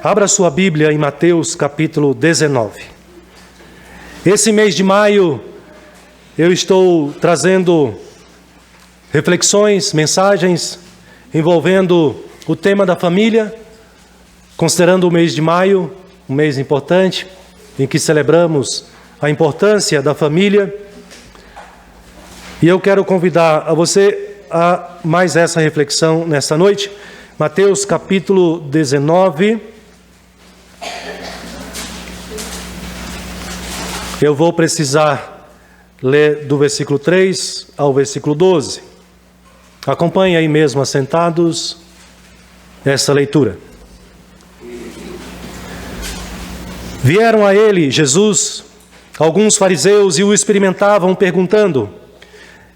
Abra sua Bíblia em Mateus capítulo 19. Esse mês de maio eu estou trazendo reflexões, mensagens envolvendo o tema da família, considerando o mês de maio, um mês importante, em que celebramos a importância da família. E eu quero convidar a você a mais essa reflexão nesta noite. Mateus capítulo 19. Eu vou precisar ler do versículo 3 ao versículo 12. Acompanhe aí mesmo, assentados, essa leitura. Vieram a ele, Jesus, alguns fariseus e o experimentavam, perguntando: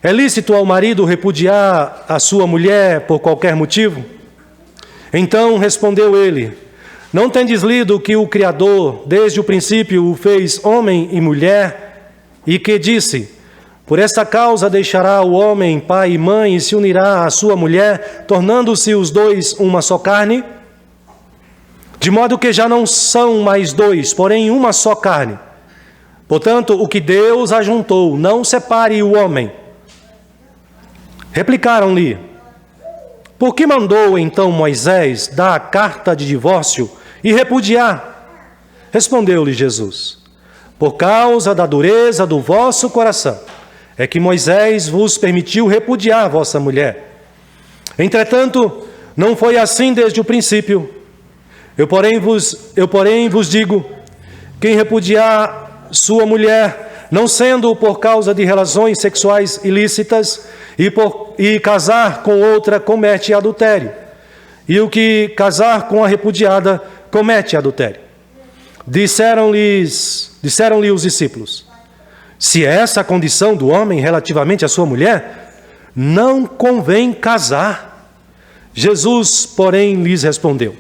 é lícito ao marido repudiar a sua mulher por qualquer motivo? Então respondeu ele: não tendes lido que o Criador, desde o princípio, o fez homem e mulher, e que disse: por esta causa deixará o homem pai e mãe e se unirá à sua mulher, tornando-se os dois uma só carne? De modo que já não são mais dois, porém uma só carne. Portanto, o que Deus ajuntou, não separe o homem. Replicaram-lhe: por que mandou então Moisés dar a carta de divórcio e repudiar? Respondeu-lhe Jesus: por causa da dureza do vosso coração, é que Moisés vos permitiu repudiar vossa mulher. Entretanto, não foi assim desde o princípio. Eu porém vos digo: quem repudiar sua mulher, não sendo por causa de relações sexuais ilícitas, e casar com outra, comete adultério. E o que casar com a repudiada, comete adultério. Disseram-lhe os discípulos: se é essa a condição do homem relativamente à sua mulher, não convém casar. Jesus, porém, lhes respondeu: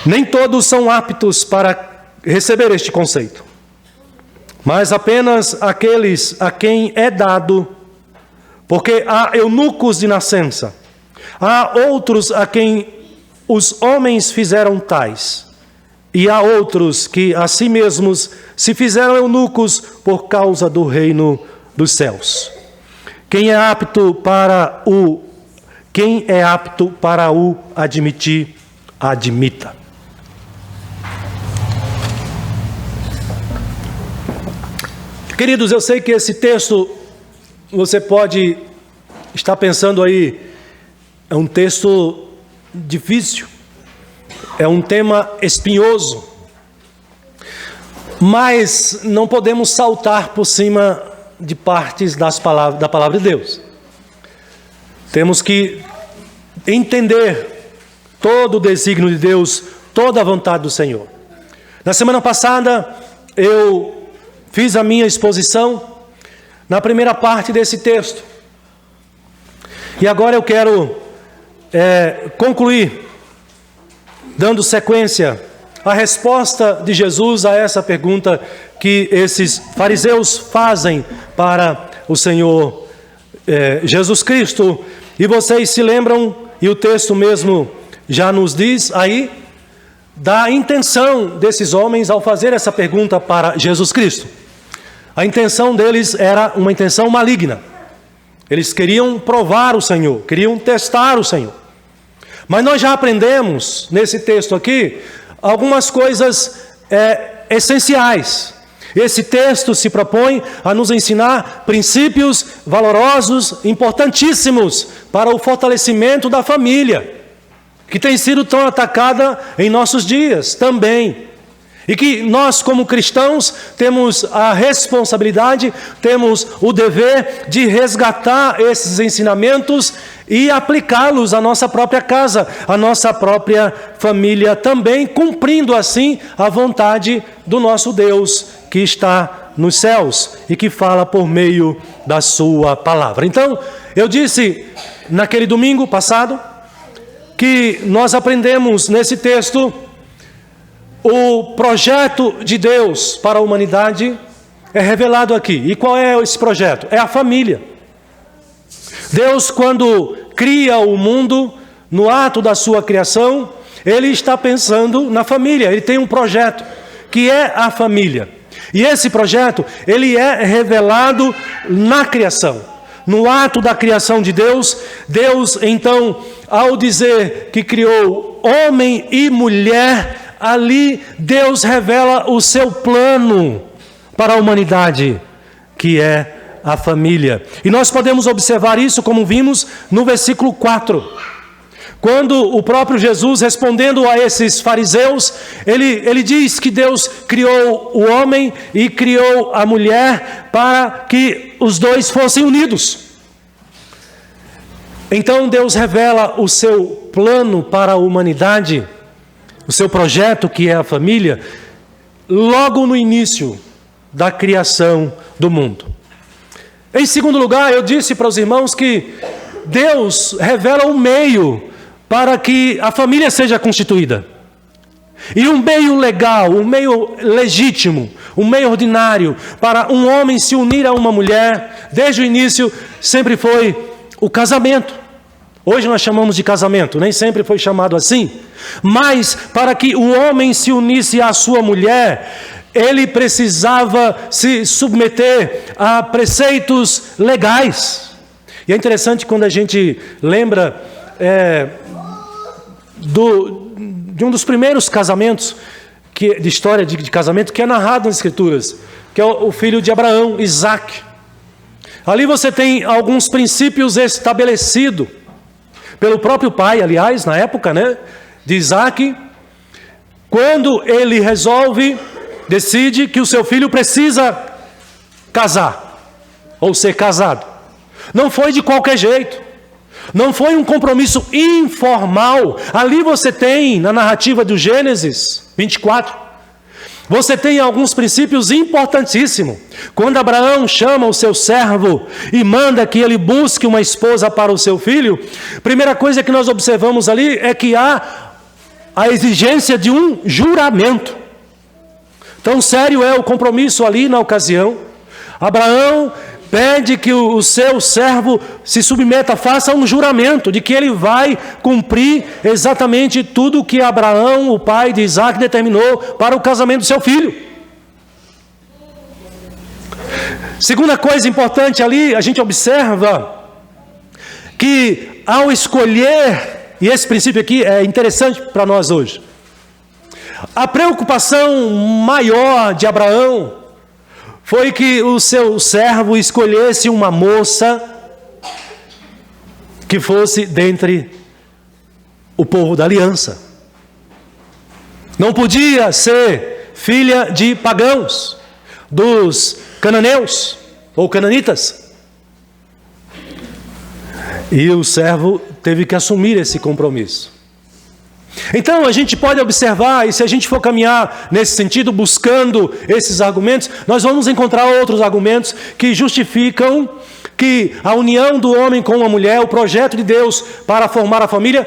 nem todos são aptos para receber este conceito, mas apenas aqueles a quem é dado, porque há eunucos de nascença, há outros a quem os homens fizeram tais, e há outros que a si mesmos se fizeram eunucos por causa do reino dos céus. Quem é apto para o admitir, admita. Queridos, eu sei que esse texto, você pode estar pensando aí, é um texto difícil, é um tema espinhoso, mas não podemos saltar por cima de partes da palavra de Deus. Temos que entender todo o desígnio de Deus, toda a vontade do Senhor. Na semana passada, eu fiz a minha exposição na primeira parte desse texto. E agora eu quero concluir, dando sequência à resposta de Jesus a essa pergunta que esses fariseus fazem para o Senhor Jesus Cristo. E vocês se lembram, e o texto mesmo já nos diz aí, da intenção desses homens ao fazer essa pergunta para Jesus Cristo. A intenção deles era uma intenção maligna. Eles queriam provar o Senhor, queriam testar o Senhor. Mas nós já aprendemos nesse texto aqui algumas coisas essenciais. Esse texto se propõe a nos ensinar princípios valorosos, importantíssimos para o fortalecimento da família, que tem sido tão atacada em nossos dias também. E que nós, como cristãos, temos a responsabilidade, temos o dever de resgatar esses ensinamentos e aplicá-los à nossa própria casa, à nossa própria família também, cumprindo assim a vontade do nosso Deus que está nos céus e que fala por meio da sua palavra. Então, eu disse naquele domingo passado que nós aprendemos nesse texto o projeto de Deus para a humanidade é revelado aqui. E qual é esse projeto? É a família. Deus, quando cria o mundo, no ato da sua criação, ele está pensando na família, ele tem um projeto, que é a família. E esse projeto, ele é revelado na criação. No ato da criação de Deus, Deus então, ao dizer que criou homem e mulher, ali Deus revela o seu plano para a humanidade, que é a família. E nós podemos observar isso, como vimos no versículo 4. Quando o próprio Jesus, respondendo a esses fariseus, ele diz que Deus criou o homem e criou a mulher para que os dois fossem unidos. Então Deus revela o seu plano para a humanidade, o seu projeto, que é a família, logo no início da criação do mundo. Em segundo lugar, eu disse para os irmãos que Deus revela um meio para que a família seja constituída. E um meio legal, um meio legítimo, um meio ordinário para um homem se unir a uma mulher, desde o início, sempre foi o casamento. Hoje nós chamamos de casamento, nem sempre foi chamado assim. Mas para que o homem se unisse à sua mulher, ele precisava se submeter a preceitos legais. E é interessante quando a gente lembra de um dos primeiros casamentos, de história de casamento, que é narrado nas Escrituras, que é o filho de Abraão, Isaac. Ali você tem alguns princípios estabelecidos pelo próprio pai, aliás, na época, de Isaac, quando ele decide que o seu filho precisa casar, ou ser casado. Não foi de qualquer jeito. Não foi um compromisso informal. Ali você tem, na narrativa do Gênesis 24, você tem alguns princípios importantíssimos. Quando Abraão chama o seu servo e manda que ele busque uma esposa para o seu filho, primeira coisa que nós observamos ali é que há a exigência de um juramento. Tão sério é o compromisso ali na ocasião. Abraão pede que o seu servo se submeta, faça um juramento de que ele vai cumprir exatamente tudo o que Abraão, o pai de Isaac, determinou para o casamento do seu filho. Segunda coisa importante ali, a gente observa que ao escolher, e esse princípio aqui é interessante para nós hoje, a preocupação maior de Abraão foi que o seu servo escolhesse uma moça que fosse dentre o povo da aliança. Não podia ser filha de pagãos, dos cananeus ou cananitas. E o servo teve que assumir esse compromisso. Então a gente pode observar, e se a gente for caminhar nesse sentido, buscando esses argumentos, nós vamos encontrar outros argumentos que justificam que a união do homem com a mulher, o projeto de Deus para formar a família,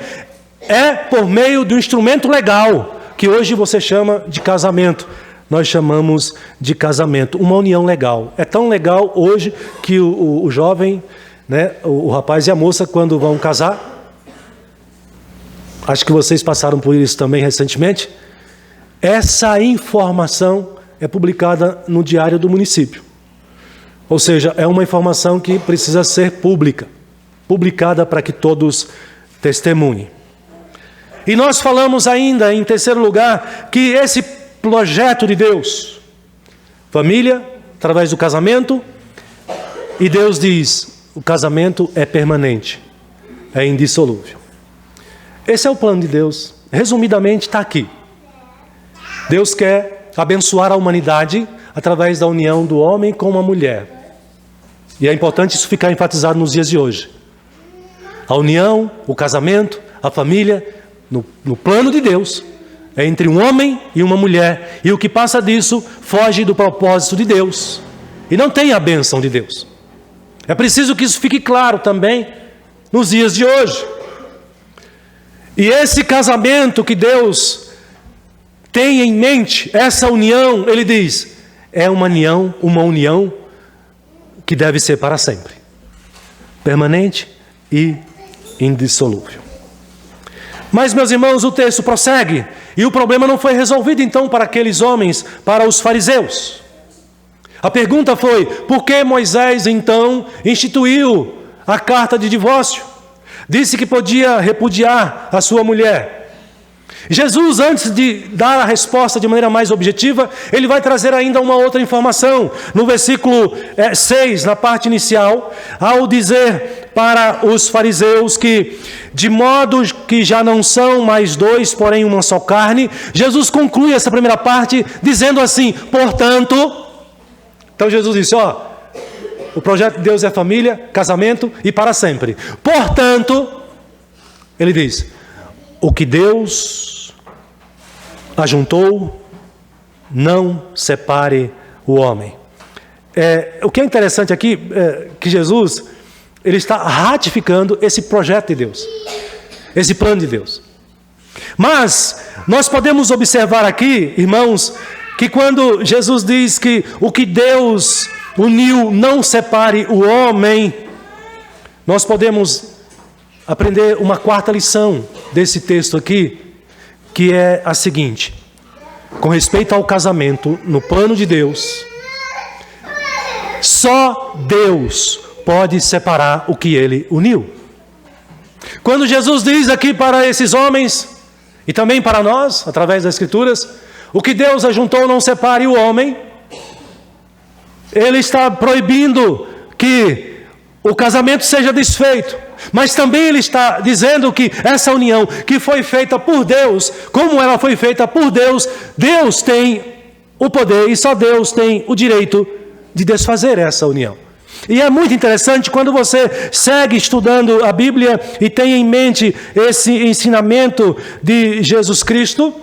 é por meio do instrumento legal, que hoje você chama de casamento. Nós chamamos de casamento, uma união legal. É tão legal hoje que o jovem, o rapaz e a moça, quando vão casar, acho que vocês passaram por isso também recentemente, essa informação é publicada no Diário do Município. Ou seja, é uma informação que precisa ser publicada para que todos testemunhem. E nós falamos ainda, em terceiro lugar, que esse projeto de Deus, família, através do casamento, e Deus diz, o casamento é permanente, é indissolúvel. Esse é o plano de Deus. Resumidamente, está aqui. Deus quer abençoar a humanidade através da união do homem com a mulher. E é importante isso ficar enfatizado nos dias de hoje. A união, o casamento, a família, no plano de Deus, é entre um homem e uma mulher. E o que passa disso foge do propósito de Deus. E não tem a bênção de Deus. É preciso que isso fique claro também nos dias de hoje. E esse casamento que Deus tem em mente, essa união, ele diz, é uma união que deve ser para sempre, permanente e indissolúvel. Mas, meus irmãos, o texto prossegue. E o problema não foi resolvido, então, para aqueles homens, para os fariseus. A pergunta foi: por que Moisés, então, instituiu a carta de divórcio? Disse que podia repudiar a sua mulher. Jesus, antes de dar a resposta de maneira mais objetiva, ele vai trazer ainda uma outra informação. No versículo 6, na parte inicial, ao dizer para os fariseus que, de modo que já não são mais dois, porém uma só carne, Jesus conclui essa primeira parte dizendo assim: portanto... Então Jesus disse, o projeto de Deus é família, casamento e para sempre. Portanto, ele diz, o que Deus ajuntou, não separe o homem. O que é interessante aqui é que Jesus, ele está ratificando esse projeto de Deus, esse plano de Deus. Mas nós podemos observar aqui, irmãos, que quando Jesus diz que o que Deus uniu não separe o homem, nós podemos aprender uma quarta lição desse texto aqui, que é a seguinte: com respeito ao casamento, no plano de Deus, só Deus pode separar o que Ele uniu. Quando Jesus diz aqui para esses homens, e também para nós, através das Escrituras, o que Deus ajuntou não separe o homem, Ele está proibindo que o casamento seja desfeito, mas também Ele está dizendo que essa união que foi feita por Deus, como ela foi feita por Deus, Deus tem o poder e só Deus tem o direito de desfazer essa união. E é muito interessante quando você segue estudando a Bíblia e tem em mente esse ensinamento de Jesus Cristo.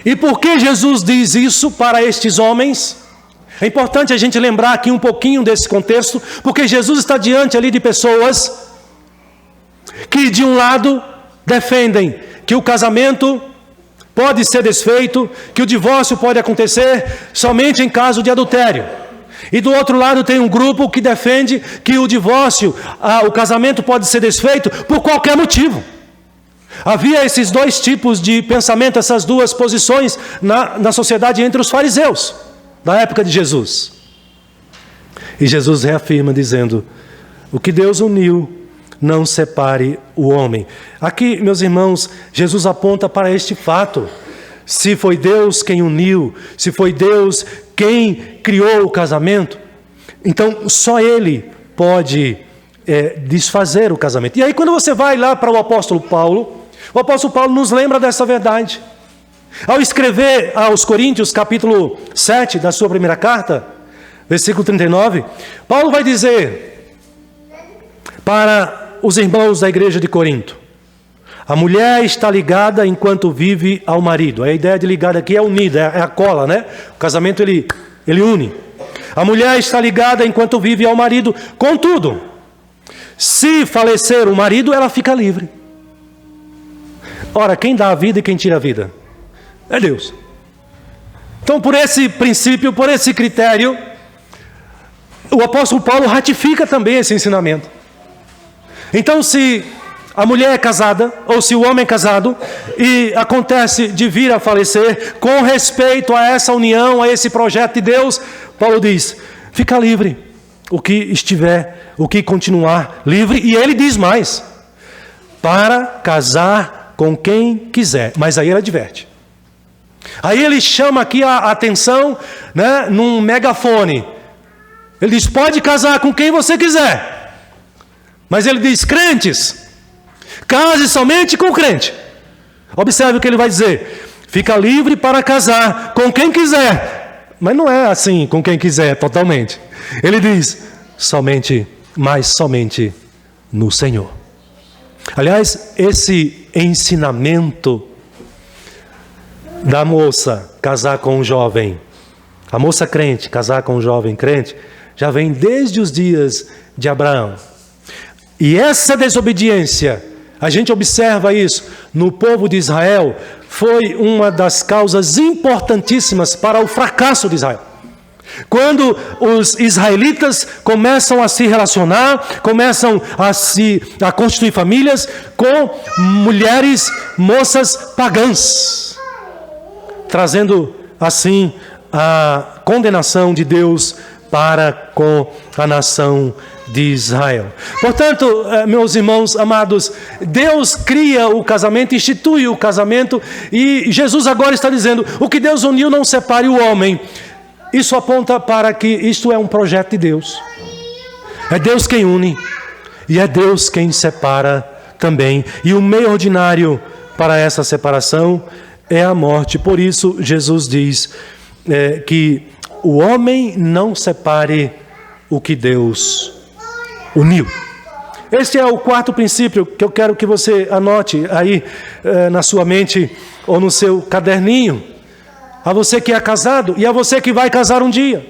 E por que Jesus diz isso para estes homens? É importante a gente lembrar aqui um pouquinho desse contexto, porque Jesus está diante ali de pessoas que, de um lado, defendem que o casamento pode ser desfeito, que o divórcio pode acontecer somente em caso de adultério. E do outro lado tem um grupo que defende que o divórcio, o casamento pode ser desfeito por qualquer motivo. Havia esses dois tipos de pensamento, essas duas posições na sociedade entre os fariseus, da época de Jesus. E Jesus reafirma dizendo, o que Deus uniu, não separe o homem. Aqui, meus irmãos, Jesus aponta para este fato. Se foi Deus quem uniu, se foi Deus quem criou o casamento, então só Ele pode desfazer o casamento. E aí quando você vai lá para o apóstolo Paulo nos lembra dessa verdade. Ao escrever aos Coríntios, capítulo 7 da sua primeira carta, versículo 39, Paulo vai dizer para os irmãos da igreja de Corinto, a mulher está ligada enquanto vive ao marido. A ideia de ligada aqui é unida, é a cola, né? O casamento ele une. A mulher está ligada enquanto vive ao marido. Contudo, se falecer o marido, ela fica livre. Ora, quem dá a vida e quem tira a vida? É Deus. Então, por esse princípio, por esse critério, o apóstolo Paulo ratifica também esse ensinamento. Então, se a mulher é casada, ou se o homem é casado, e acontece de vir a falecer, com respeito a essa união, a esse projeto de Deus, Paulo diz, fica livre, o que continuar livre, e ele diz mais, para casar com quem quiser, mas aí ele adverte. Aí ele chama aqui a atenção, né, num megafone, ele diz, pode casar com quem você quiser, mas ele diz, crentes, case somente com o crente. Observe o que ele vai dizer. Fica livre para casar com quem quiser. Mas não é assim, com quem quiser, totalmente. Ele diz, somente no Senhor. Aliás, esse ensinamento da moça casar com um jovem, a moça crente casar com um jovem crente, já vem desde os dias de Abraão. E essa desobediência, a gente observa isso no povo de Israel, foi uma das causas importantíssimas para o fracasso de Israel. Quando os israelitas começam a se relacionar, começam a constituir famílias com mulheres, moças pagãs, trazendo assim a condenação de Deus para com a nação de Israel. Portanto, meus irmãos amados, Deus cria o casamento, institui o casamento, e Jesus agora está dizendo: o que Deus uniu não separe o homem. Isso aponta para que isto é um projeto de Deus. É Deus quem une e é Deus quem separa também. E o meio ordinário para essa separação é a morte. Por isso Jesus diz que o homem não separe o que Deus uniu. Este é o quarto princípio que eu quero que você anote aí na sua mente ou no seu caderninho. A você que é casado e a você que vai casar um dia.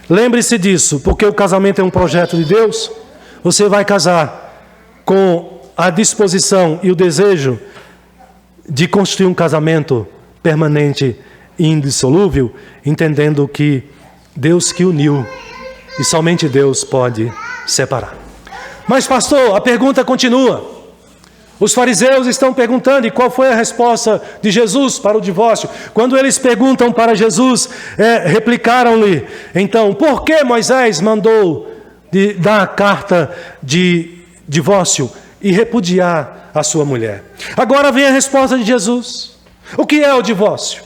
Lembre-se disso, porque o casamento é um projeto de Deus. Você vai casar com a disposição e o desejo de construir um casamento permanente e indissolúvel, entendendo que Deus que uniu e somente Deus pode separar. Mas, pastor, a pergunta continua. Os fariseus estão perguntando, e qual foi a resposta de Jesus para o divórcio? Quando eles perguntam para Jesus, replicaram-lhe, então, por que Moisés mandou dar a carta de divórcio e repudiar a sua mulher? Agora vem a resposta de Jesus. O que é o divórcio?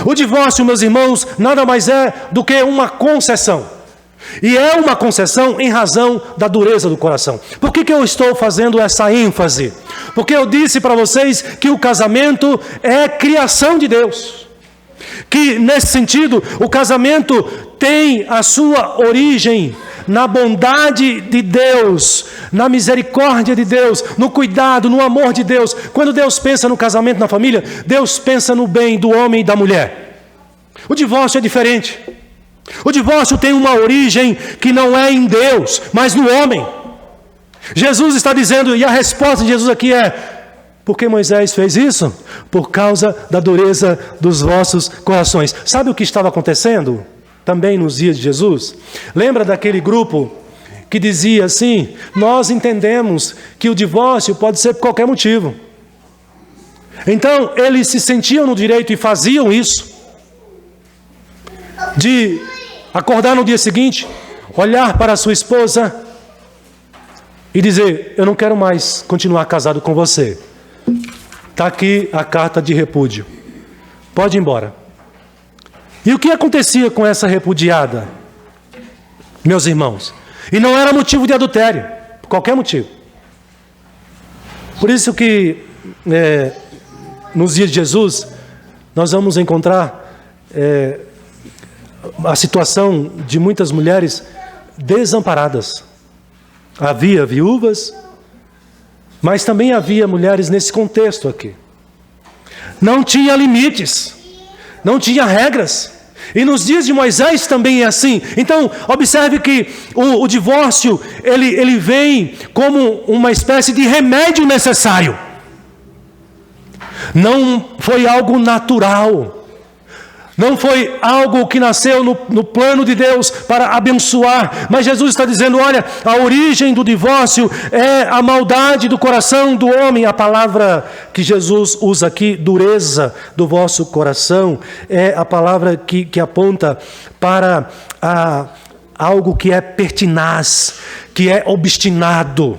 O divórcio, meus irmãos, nada mais é do que uma concessão. E é uma concessão em razão da dureza do coração. Por que eu estou fazendo essa ênfase? Porque eu disse para vocês que o casamento é criação de Deus. Que, nesse sentido, o casamento tem a sua origem na bondade de Deus, na misericórdia de Deus, no cuidado, no amor de Deus. Quando Deus pensa no casamento, na família, Deus pensa no bem do homem e da mulher. O divórcio é diferente. O divórcio tem uma origem que não é em Deus, mas no homem. Jesus está dizendo, e a resposta de Jesus aqui é: por que Moisés fez isso? Por causa da dureza dos vossos corações. Sabe o que estava acontecendo também nos dias de Jesus? Lembra daquele grupo que dizia assim: nós entendemos que o divórcio pode ser por qualquer motivo. Então eles se sentiam no direito e faziam isso, de acordar no dia seguinte, olhar para a sua esposa e dizer: eu não quero mais continuar casado com você. Está aqui a carta de repúdio. Pode ir embora. E o que acontecia com essa repudiada, meus irmãos? E não era motivo de adultério, por qualquer motivo. Por isso que nos dias de Jesus nós vamos encontrar a situação de muitas mulheres desamparadas. Havia viúvas, mas também havia mulheres nesse contexto aqui. Não tinha limites, não tinha regras. E nos dias de Moisés também é assim. Então, observe que o divórcio, ele vem como uma espécie de remédio necessário. Não foi algo natural. Não foi algo que nasceu no plano de Deus para abençoar. Mas Jesus está dizendo: olha, a origem do divórcio é a maldade do coração do homem. A palavra que Jesus usa aqui, dureza do vosso coração, é a palavra que aponta para algo que é pertinaz, que é obstinado.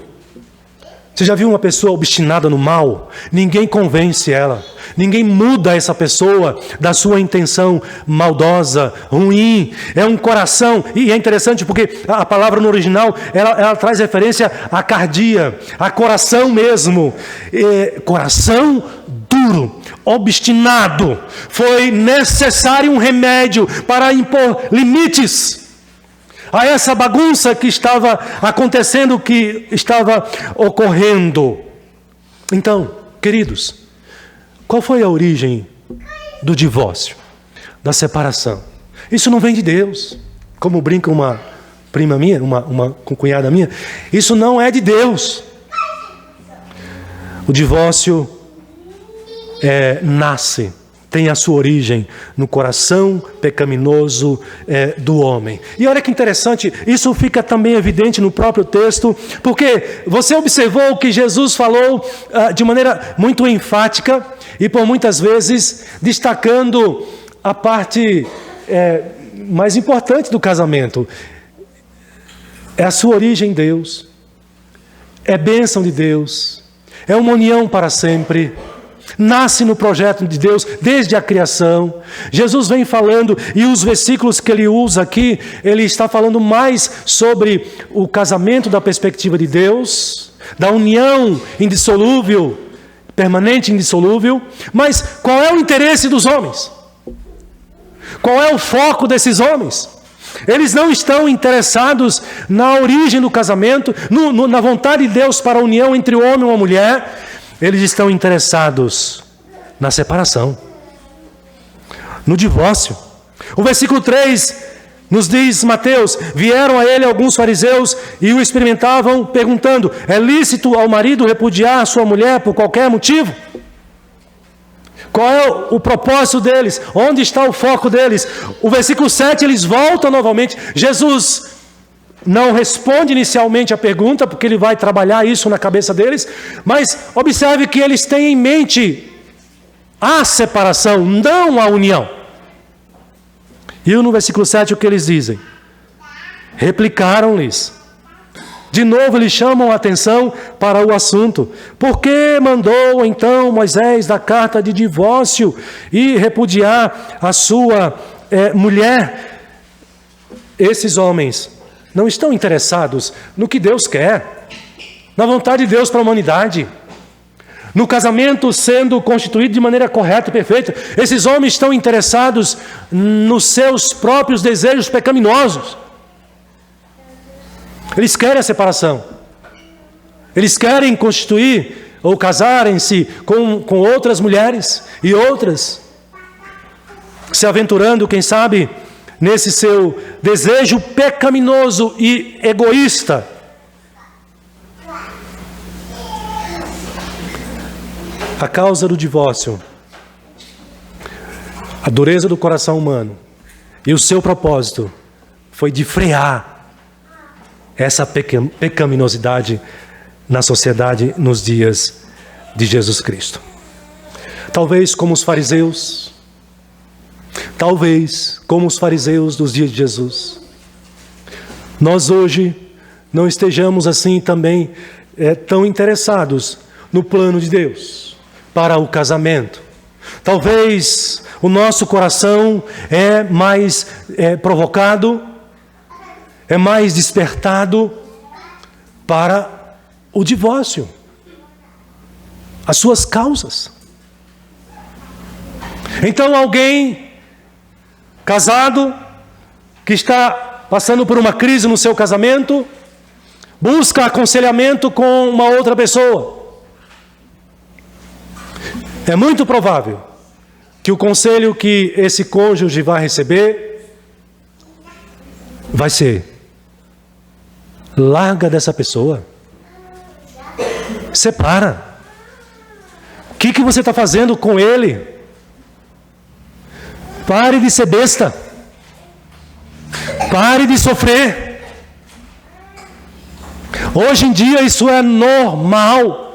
Você já viu uma pessoa obstinada no mal? Ninguém convence ela. Ninguém muda essa pessoa da sua intenção maldosa, ruim. É um coração, e é interessante porque a palavra no original, ela traz referência à cardia, a coração mesmo. Coração duro, obstinado. Foi necessário um remédio para impor limites a essa bagunça que estava acontecendo, que estava ocorrendo. Então, queridos, qual foi a origem do divórcio, da separação? Isso não vem de Deus. Como brinca uma prima minha, uma cunhada minha, isso não é de Deus. O divórcio nasce tem a sua origem no coração pecaminoso do homem. E olha que interessante, isso fica também evidente no próprio texto, porque você observou que Jesus falou de maneira muito enfática e por muitas vezes destacando a parte mais importante do casamento. É a sua origem em Deus, é bênção de Deus, é uma união para sempre. Nasce no projeto de Deus desde a criação. Jesus vem falando, e os versículos que ele usa aqui, ele está falando mais sobre o casamento da perspectiva de Deus, da união indissolúvel, permanente e indissolúvel. Mas qual é o interesse dos homens? Qual é o foco desses homens? Eles não estão interessados na origem do casamento, na vontade de Deus para a união entre o homem e uma mulher. Eles estão interessados na separação, no divórcio. O versículo 3 nos diz, Mateus: vieram a ele alguns fariseus e o experimentavam, perguntando: é lícito ao marido repudiar a sua mulher por qualquer motivo? Qual é o propósito deles? Onde está o foco deles? O versículo 7, eles voltam novamente. Jesus não responde inicialmente a pergunta, porque ele vai trabalhar isso na cabeça deles, mas observe que eles têm em mente a separação, não a união. E no versículo 7 o que eles dizem? Replicaram-lhes. De novo eles chamam a atenção para o assunto. Por que mandou então Moisés dar carta de divórcio e repudiar a sua mulher? Esses homens não estão interessados no que Deus quer, na vontade de Deus para a humanidade, no casamento sendo constituído de maneira correta e perfeita. Esses homens estão interessados nos seus próprios desejos pecaminosos. Eles querem a separação. Eles querem constituir ou casarem-se com outras mulheres e outras, se aventurando, quem sabe, nesse seu desejo pecaminoso e egoísta. A causa do divórcio, a dureza do coração humano e o seu propósito foi de frear essa pecaminosidade na sociedade nos dias de Jesus Cristo. Talvez como os fariseus, dos dias de Jesus, nós hoje não estejamos assim também tão interessados no plano de Deus para o casamento. Talvez o nosso coração é mais provocado, é mais despertado para o divórcio, as suas causas. Então alguém casado, que está passando por uma crise no seu casamento, busca aconselhamento com uma outra pessoa. É muito provável que o conselho que esse cônjuge vai receber vai ser: larga dessa pessoa, separa. O que você está fazendo com ele? Pare de ser besta, pare de sofrer. Hoje em dia isso é normal.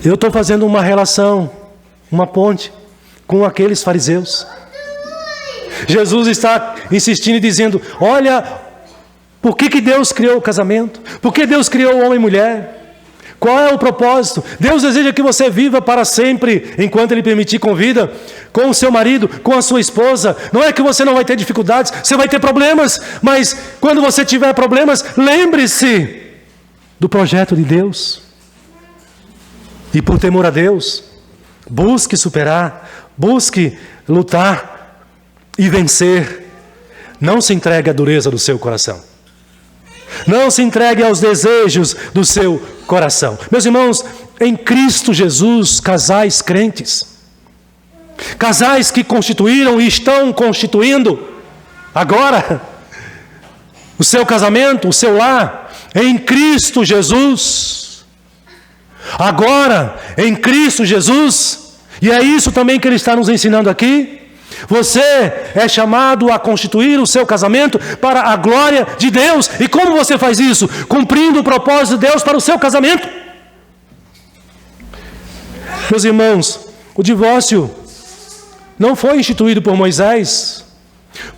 Eu estou fazendo uma relação, uma ponte com aqueles fariseus. Jesus está insistindo e dizendo: olha, por que Deus criou o casamento? Por que Deus criou o homem e mulher? Qual é o propósito? Deus deseja que você viva para sempre, enquanto Ele permitir com vida, com o seu marido, com a sua esposa. Não é que você não vai ter dificuldades, você vai ter problemas, mas quando você tiver problemas, lembre-se do projeto de Deus. E por temor a Deus, busque superar, busque lutar e vencer. Não se entregue à dureza do seu coração. Não se entregue aos desejos do seu coração. Meus irmãos, em Cristo Jesus, casais crentes, casais que constituíram e estão constituindo agora o seu casamento, o seu lar, em Cristo Jesus. Agora, em Cristo Jesus, E é isso também que ele está nos ensinando aqui. Você é chamado a constituir o seu casamento para a glória de Deus. E como você faz isso? Cumprindo o propósito de Deus para o seu casamento. Meus irmãos, o divórcio não foi instituído por Moisés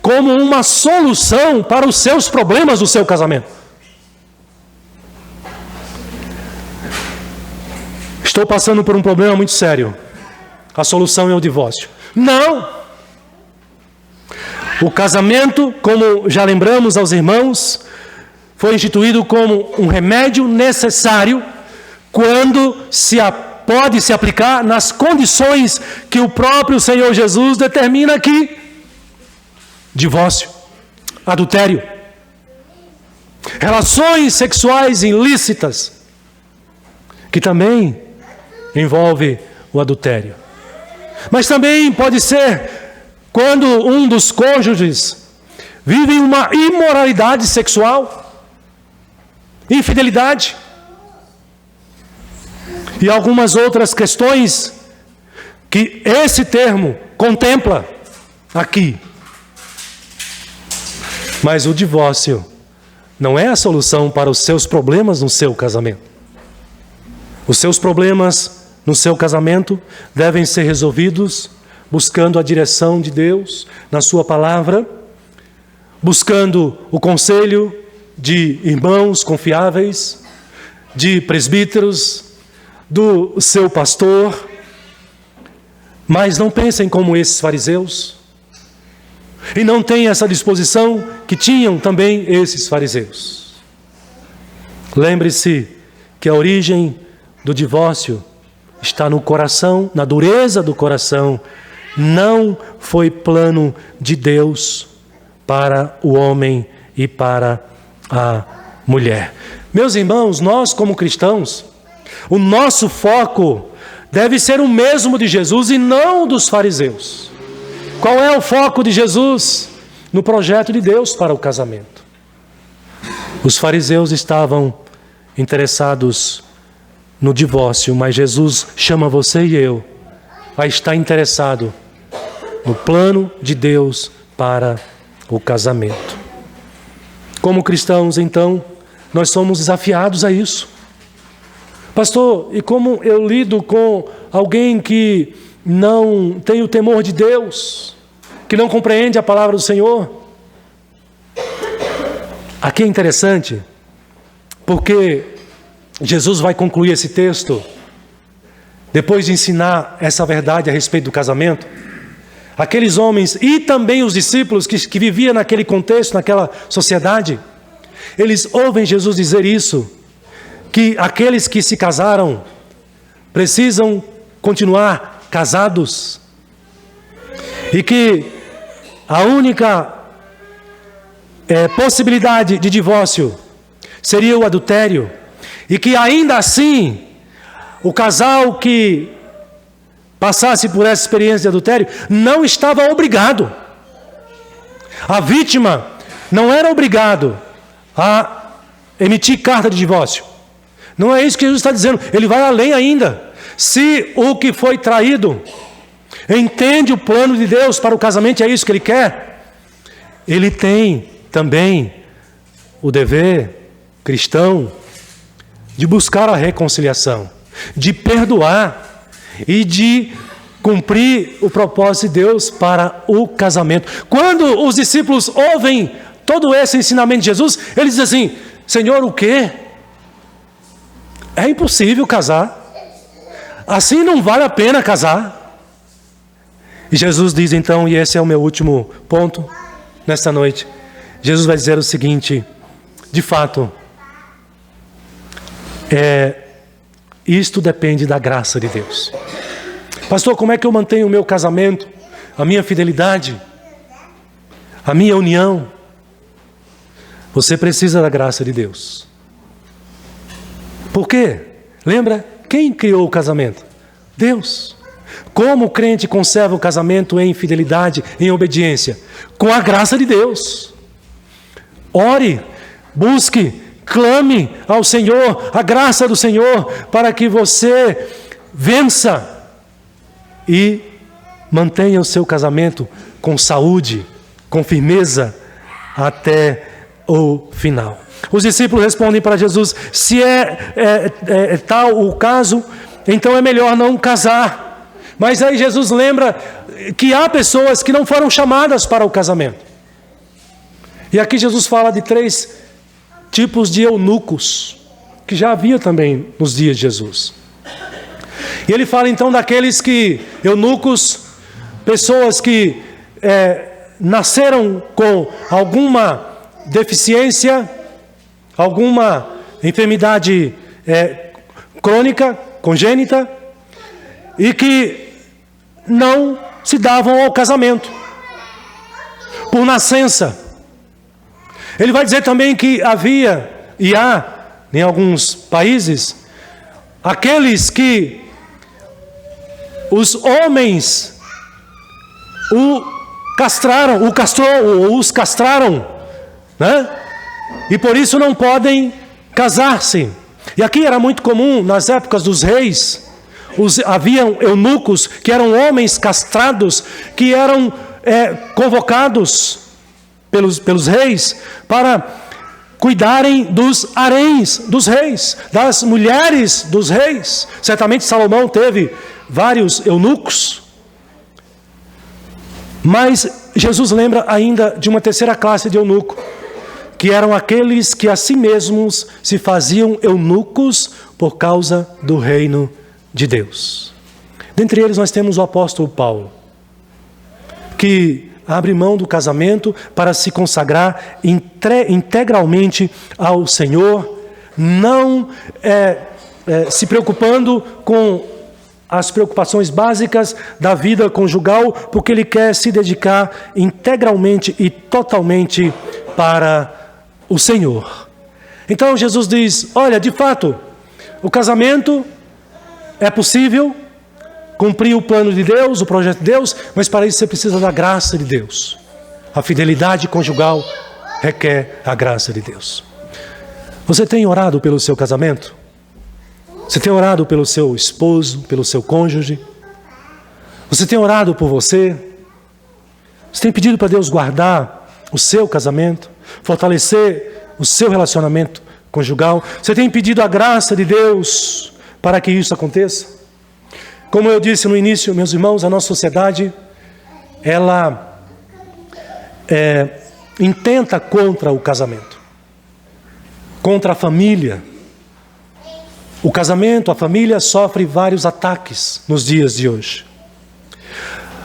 como uma solução para os seus problemas do seu casamento. Estou passando por um problema muito sério. A solução é o divórcio. Não! O casamento, como já lembramos aos irmãos, foi instituído como um remédio necessário quando pode se aplicar nas condições que o próprio Senhor Jesus determina aqui. Divórcio, adultério, relações sexuais ilícitas, que também envolve o adultério. Mas também pode ser quando um dos cônjuges vive uma imoralidade sexual, infidelidade e algumas outras questões que esse termo contempla aqui. Mas o divórcio não é a solução para os seus problemas no seu casamento. Os seus problemas no seu casamento devem ser resolvidos buscando a direção de Deus na sua palavra, buscando o conselho de irmãos confiáveis, de presbíteros, do seu pastor. Mas não pensem como esses fariseus, e não tenham essa disposição que tinham também esses fariseus. Lembre-se que a origem do divórcio está no coração, na dureza do coração. Não foi plano de Deus para o homem e para a mulher. Meus irmãos, nós como cristãos, o nosso foco deve ser o mesmo de Jesus e não dos fariseus. Qual é o foco de Jesus? No projeto de Deus para o casamento. Os fariseus estavam interessados no divórcio, mas Jesus chama você e eu a estar interessado no plano de Deus para o casamento. Como cristãos, então, nós somos desafiados a isso. Pastor, e como eu lido com alguém que não tem o temor de Deus, que não compreende a palavra do Senhor? Aqui é interessante, porque Jesus vai concluir esse texto, depois de ensinar essa verdade a respeito do casamento. Aqueles homens e também os discípulos que viviam naquele contexto, naquela sociedade, eles ouvem Jesus dizer isso, que aqueles que se casaram precisam continuar casados, e que a única possibilidade de divórcio seria o adultério, e que ainda assim o casal que passasse por essa experiência de adultério não estava obrigado. A vítima não era obrigado a emitir carta de divórcio. Não é isso que Jesus está dizendo. Ele vai além ainda. Se o que foi traído entende o plano de Deus para o casamento, é isso que ele quer, ele tem também o dever cristão de buscar a reconciliação, de perdoar e de cumprir o propósito de Deus para o casamento. Quando os discípulos ouvem todo esse ensinamento de Jesus, eles dizem assim: Senhor, o quê? É impossível casar. Assim não vale a pena casar. E Jesus diz então, e esse é o meu último ponto nesta noite, Jesus vai dizer o seguinte: de fato, isto depende da graça de Deus. Pastor, como é que eu mantenho o meu casamento, a minha fidelidade, a minha união? Você precisa da graça de Deus. Por quê? Lembra? Quem criou o casamento? Deus. Como o crente conserva o casamento em fidelidade, em obediência? Com a graça de Deus. Ore, busque, clame ao Senhor, a graça do Senhor, para que você vença e mantenha o seu casamento com saúde, com firmeza, até o final. Os discípulos respondem para Jesus: se é tal o caso, então é melhor não casar. Mas aí Jesus lembra que há pessoas que não foram chamadas para o casamento. E aqui Jesus fala de 3 tipos de eunucos, que já havia também nos dias de Jesus. E ele fala então daqueles eunucos, pessoas que nasceram com alguma deficiência, alguma enfermidade crônica, congênita, e que não se davam ao casamento, por nascença. Ele vai dizer também que havia, e há, em alguns países, aqueles que os homens os castraram, né? E por isso não podem casar-se. E aqui era muito comum, nas épocas dos reis, haviam eunucos que eram homens castrados, que eram convocados pelos reis para cuidarem dos haréns dos reis, das mulheres dos reis. Certamente Salomão teve vários eunucos. Mas Jesus lembra ainda de uma terceira classe de eunuco, que eram aqueles que a si mesmos se faziam eunucos por causa do reino de Deus. Dentre eles nós temos o apóstolo Paulo, que abre mão do casamento para se consagrar integralmente ao Senhor, não se preocupando com as preocupações básicas da vida conjugal, porque ele quer se dedicar integralmente e totalmente para o Senhor. Então Jesus diz: olha, de fato, o casamento é possível, cumprir o plano de Deus, o projeto de Deus, mas para isso você precisa da graça de Deus. A fidelidade conjugal requer a graça de Deus. Você tem orado pelo seu casamento? Você tem orado pelo seu esposo, pelo seu cônjuge? Você tem orado por você? Você tem pedido para Deus guardar o seu casamento, fortalecer o seu relacionamento conjugal? Você tem pedido a graça de Deus para que isso aconteça? Como eu disse no início, meus irmãos, a nossa sociedade, ela intenta contra o casamento, contra a família. O casamento, a família sofre vários ataques nos dias de hoje.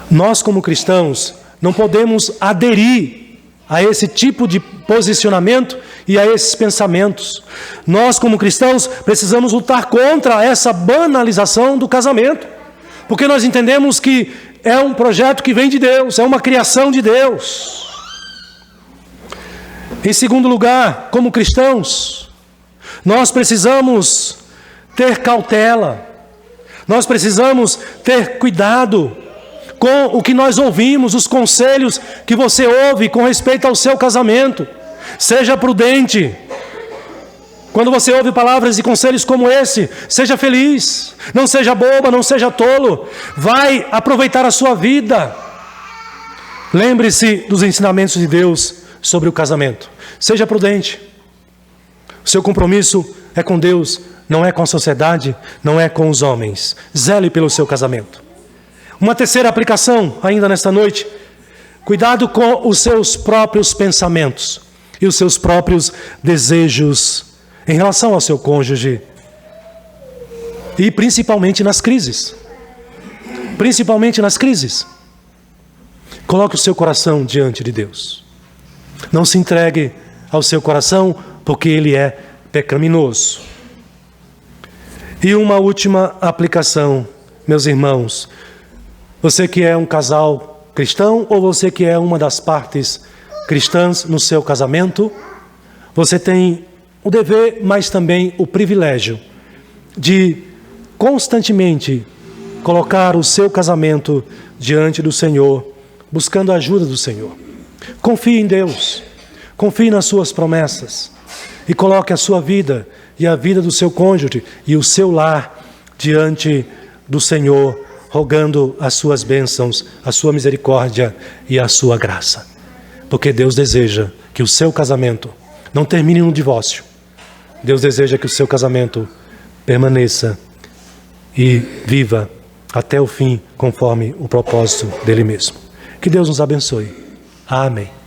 Nós, como cristãos, não podemos aderir a esse tipo de posicionamento e a esses pensamentos. Nós, como cristãos, precisamos lutar contra essa banalização do casamento, porque nós entendemos que é um projeto que vem de Deus, é uma criação de Deus. Em segundo lugar, como cristãos, nós precisamos ter cautela, nós precisamos ter cuidado com o que nós ouvimos, os conselhos que você ouve com respeito ao seu casamento. Seja prudente. Quando você ouve palavras e conselhos como esse, seja feliz, não seja boba, não seja tolo, vai aproveitar a sua vida. Lembre-se dos ensinamentos de Deus sobre o casamento. Seja prudente. O seu compromisso é com Deus, não é com a sociedade, não é com os homens. Zele pelo seu casamento. Uma terceira aplicação, ainda nesta noite: cuidado com os seus próprios pensamentos e os seus próprios desejos em relação ao seu cônjuge, e principalmente nas crises. Principalmente nas crises. Coloque o seu coração diante de Deus. Não se entregue ao seu coração, porque ele é pecaminoso. E uma última aplicação, meus irmãos. Você que é um casal cristão, ou você que é uma das partes cristãs no seu casamento, você tem o dever, mas também o privilégio de constantemente colocar o seu casamento diante do Senhor, buscando a ajuda do Senhor. Confie em Deus, confie nas suas promessas e coloque a sua vida e a vida do seu cônjuge e o seu lar diante do Senhor, rogando as suas bênçãos, a sua misericórdia e a sua graça. Porque Deus deseja que o seu casamento não termine no divórcio. Deus deseja que o seu casamento permaneça e viva até o fim, conforme o propósito dele mesmo. Que Deus nos abençoe. Amém.